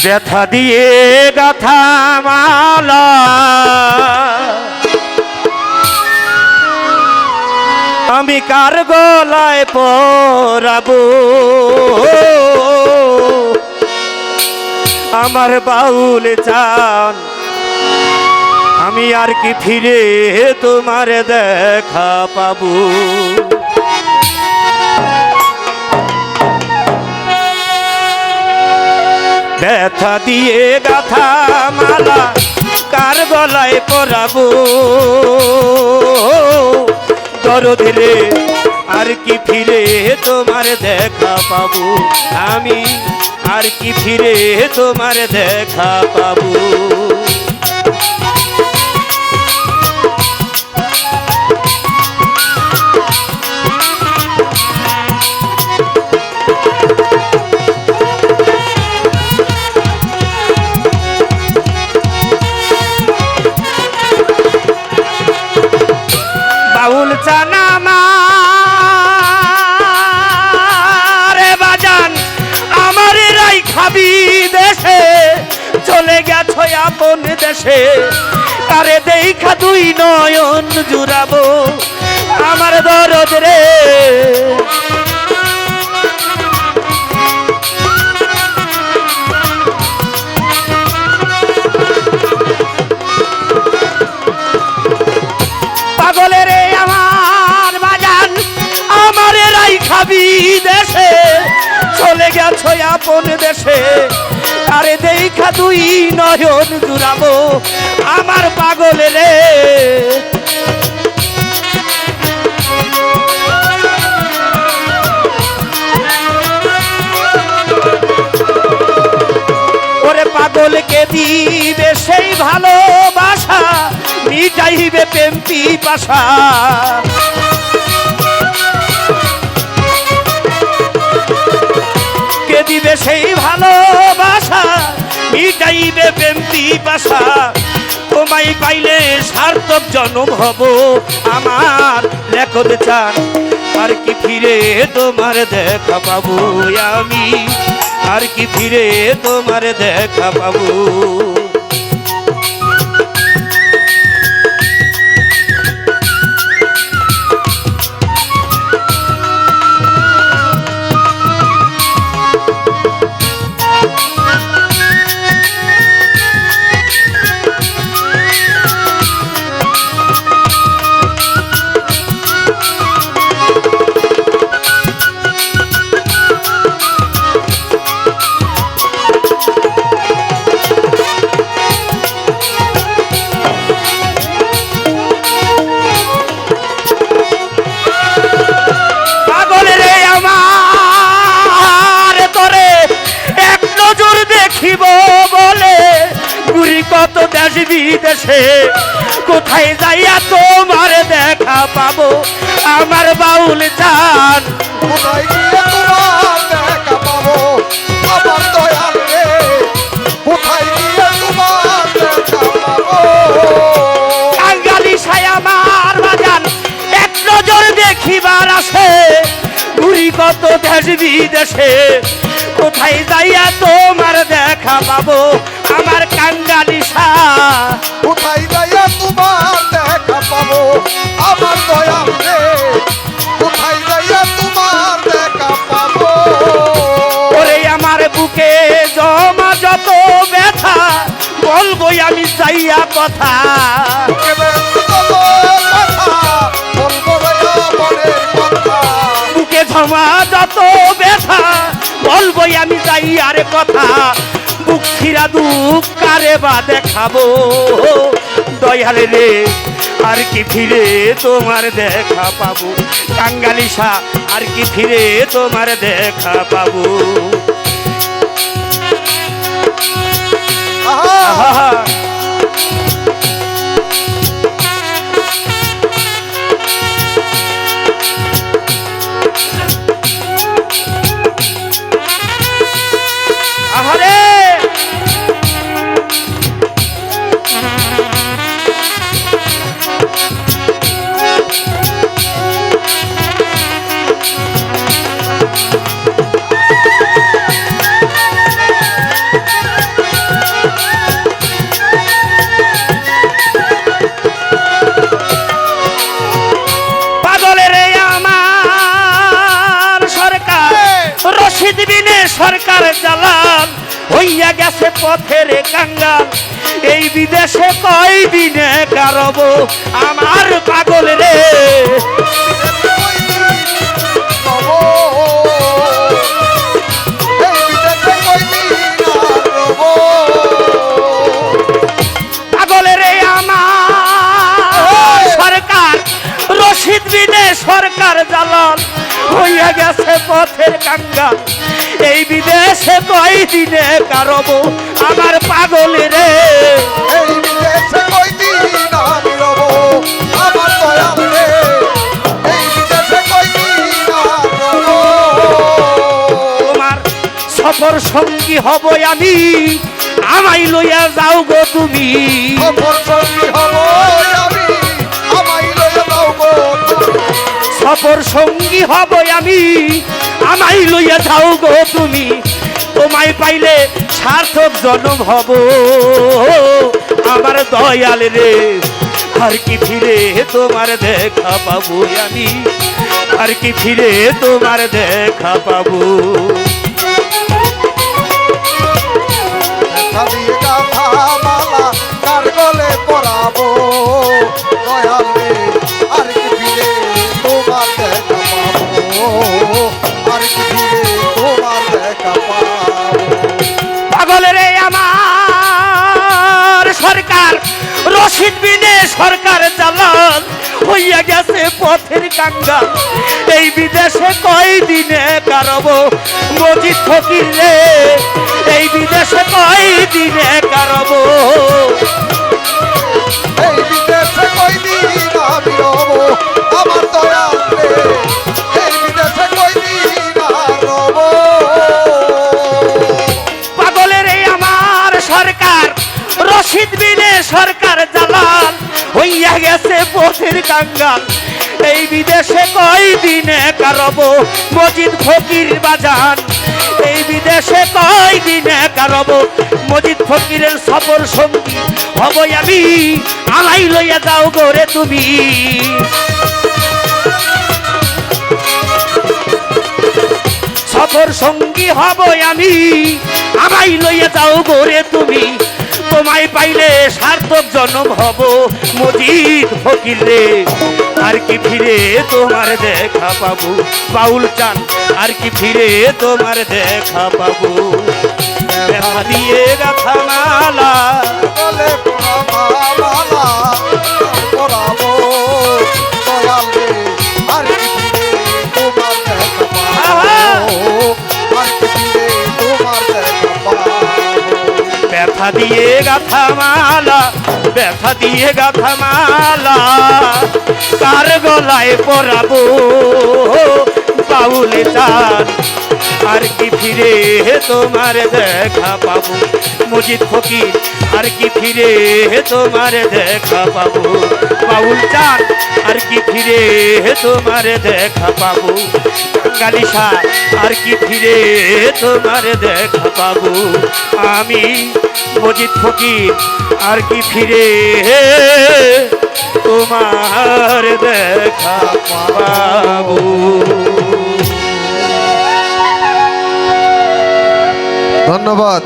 ব্যথা দিয়ে গাথা মালা আমি কার গলায় পরাবো আমার বাউল চান আমি আর কি ফিরে তোমার দেখা পাবো ব্যথা দিয়ে গাথা মালা কার গলায় পরাবো দরদ রে আর কি ফিরে তোমার দেখা পাবো আমি আর কি ফিরে তোমার দেখা পাবো বাউল চানা মারে বাজান আমার রাই খাবি দেশে চলে গেছো আপন দেশে আরে দেখা দুই নয়ন জুড়াবো আমার দরদ রে দেশে চলে গেছো আপন দেশে আরে দেখা দুই নয়ন জুড়াবো আমার পাগল রে ওরে পাগলকে দিবে সেই ভালোবাসা মিটাইবে প্রেম পিপাসা দিবে সেই ভালোবাসা মিটাইবে প্রেম পিপাসা তোমায় পাইলে সার্থক জনম হব আমার লেখতে চান আর কি ফিরে তোমার দেখা পাবো আমি আর কি ফিরে তোমার দেখা পাবো কত দেশ বিদেশে কোথায় যাইয়া তোমার দেখা পাবো আমার বাউল চান কোথায় গিয়ে তোমার দেখা পাবো আমার দয়াল রে কোথায় গিয়ে তোমার দেখা পাবো কাঙ্গালি সাই আমার বাজান এক নজর দেখিবার আসে ঘুরি কত দেশ বিদেশে কোথায় যাইয়া তোমার দেখা পাবো আমার কাঙ্গালি কোথায় যাইয়া তোমার দেখা পাবো আমার দয়াল রে কোথায় যাইয়া তোমার দেখা পাবো ওরে আমার বুকে জমা যত ব্যথা বলবো আমি যাইয়া কথা বুকে জমা যত ব্যথা বলবো আমি যাইয়ার কথা বুক ছিড়া দুঃখ কারে বা দেখাবো দয়াল রে আর কি ফিরে তোমার দেখা পাবো কাঙ্গালিসা আর কি ফিরে তোমার দেখা পাবো আহা রশিদ বিনে সরকার জালাল হইয়া গেছে পথের কাঙ্গাল এই বিদেশে কয় দিনে কারব আমার পাগল রে পাগল রে আমার সরকার রশিদ বিনে সরকার জালাল হইয়া গেছে পথের কাঙ্গাল এই বিদেশে কয় দিনে কারব আমার পাগল রে তোমার সফর সঙ্গী হব আমি আমায় লইয়া যাও গো তুমি সফর সঙ্গী হব আমি আমায় লইয়া যাও গো তুমি তোমায় পাইলে সার্থক জন্ম হব আমার দয়াল রে আর কি ফিরে তোমার দেখা পাবো আমি আর কি ফিরে তোমার দেখা পাবো পাগল রে আমার সরকার রশিদ বিনে সরকার জালাল হইয়া গেছে পথের কাঙ্গাল এই বিদেশে কয় দিনে কারব মজিদ ফকির রে এই বিদেশে কয় দিনে কারব আমার দয়াল রে এই বিদেশে কয়দিন রব পাগলের এই আমার সরকার রশিদ বিনে সরকার জালাল হইয়া গেছে পথের কাঙ্গাল এই বিদেশে কয় দিনে কারব মজিদ ফকির বাজান এই বিদেশে কয় দিনে কারব মজিদ ফকিরের সফর সঙ্গী হব আমি আমায় লইয়া যাও গোরে তুমি সফর সঙ্গী হব আমি আমায় লইয়া যাও গোরে তুমি তোমায় পাইলে সার্থক জন্ম হব মজিদ ফকির রে আর কি ফিরে তোমার দেখা পাবো বাউল চান আর কি ফিরে তোমার দেখা পাবো ব্যথা দিয়ে গাথা মালা গলে মালা পরাবো দয়াল রে আর কি ফিরে তোমার দেখা পাবো আর কি ফিরে তোমার দেখা পাবো ব্যথা দিয়ে গাথা মালা ব্যথা দিয়ে গাথা মালা কার গলায় পরাবো বাউল চান আর কি ফিরে তোমার দেখা পাবো মজিদ ফকির আর কি ফিরে তোমার দেখা পাবো বাউল চান আর কি ফিরে তোমার দেখা পাবো কালিশা আর কি ফিরে তোমার দেখা পাবো আমি মজিদ ফকির আর কি ফিরে তোমার দেখা পাবো ধন্যবাদ।